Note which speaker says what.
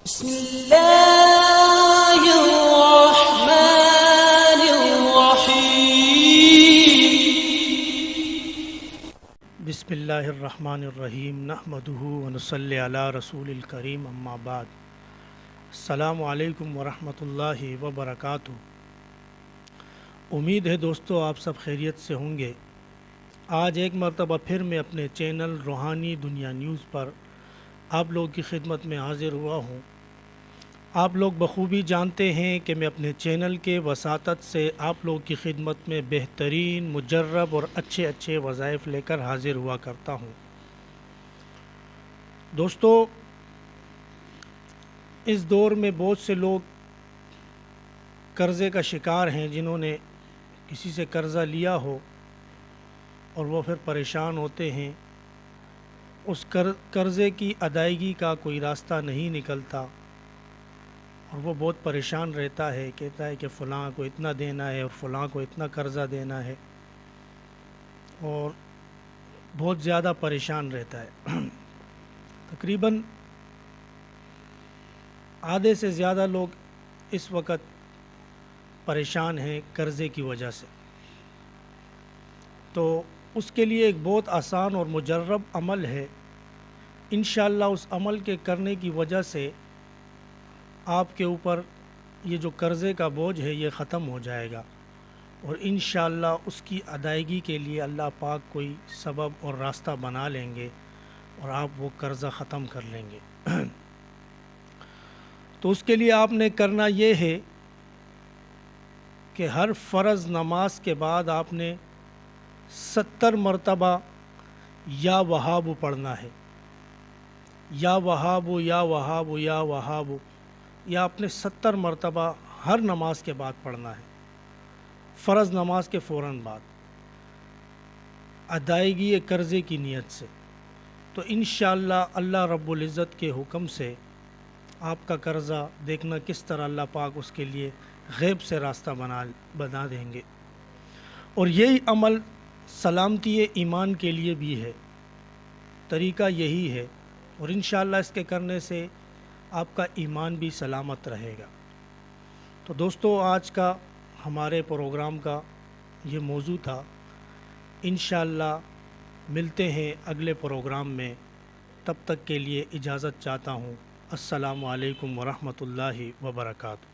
Speaker 1: بسم الله الرحمن الرحيم.
Speaker 2: بسم اللہ الرحمن الرحیم نحمدہ ونصلی علی رسول الکریم اما بعد. السلام علیکم ورحمۃ اللہ وبرکاتہ. امید ہے دوستو آپ سب خیریت سے ہوں گے. آج ایک مرتبہ پھر میں اپنے چینل روحانی دنیا نیوز پر آپ لوگ کی خدمت میں حاضر ہوا ہوں. آپ لوگ بخوبی جانتے ہیں کہ میں اپنے چینل کے وساطت سے آپ لوگ کی خدمت میں بہترین مجرب اور اچھے وظائف لے کر حاضر ہوا کرتا ہوں. دوستو اس دور میں بہت سے لوگ قرضے کا شکار ہیں، جنہوں نے کسی سے قرضہ لیا ہو اور وہ پھر پریشان ہوتے ہیں. اس قرضے کی ادائیگی کا کوئی راستہ نہیں نکلتا اور وہ بہت پریشان رہتا ہے، کہتا ہے کہ فلاں کو اتنا دینا ہے اور فلاں کو اتنا قرضہ دینا ہے، اور بہت زیادہ پریشان رہتا ہے. تقریباً آدھے سے زیادہ لوگ اس وقت پریشان ہیں قرضے کی وجہ سے. تو اس کے لیے ایک بہت آسان اور مجرب عمل ہے. انشاءاللہ اس عمل کے کرنے کی وجہ سے آپ کے اوپر یہ جو قرضے کا بوجھ ہے یہ ختم ہو جائے گا، اور انشاءاللہ اس کی ادائیگی کے لیے اللہ پاک کوئی سبب اور راستہ بنا لیں گے اور آپ وہ قرضہ ختم کر لیں گے. تو اس کے لیے آپ نے کرنا یہ ہے کہ ہر فرض نماز کے بعد آپ نے 70 مرتبہ یا وہاب پڑھنا ہے. یا وہاب یا وہاب یا وہاب، یا آپ نے 70 مرتبہ ہر نماز کے بعد پڑھنا ہے، فرض نماز کے فوراً بعد، ادائیگی قرضے کی نیت سے. تو انشاءاللہ اللہ رب العزت کے حکم سے آپ کا قرضہ دیکھنا کس طرح اللہ پاک اس کے لیے غیب سے راستہ بنا دیں گے. اور یہی عمل سلامتی ایمان کے لیے بھی ہے، طریقہ یہی ہے، اور انشاءاللہ اس کے کرنے سے آپ کا ایمان بھی سلامت رہے گا. تو دوستو آج کا ہمارے پروگرام کا یہ موضوع تھا. انشاءاللہ ملتے ہیں اگلے پروگرام میں، تب تک کے لیے اجازت چاہتا ہوں. السلام علیکم ورحمۃ اللہ وبرکاتہ.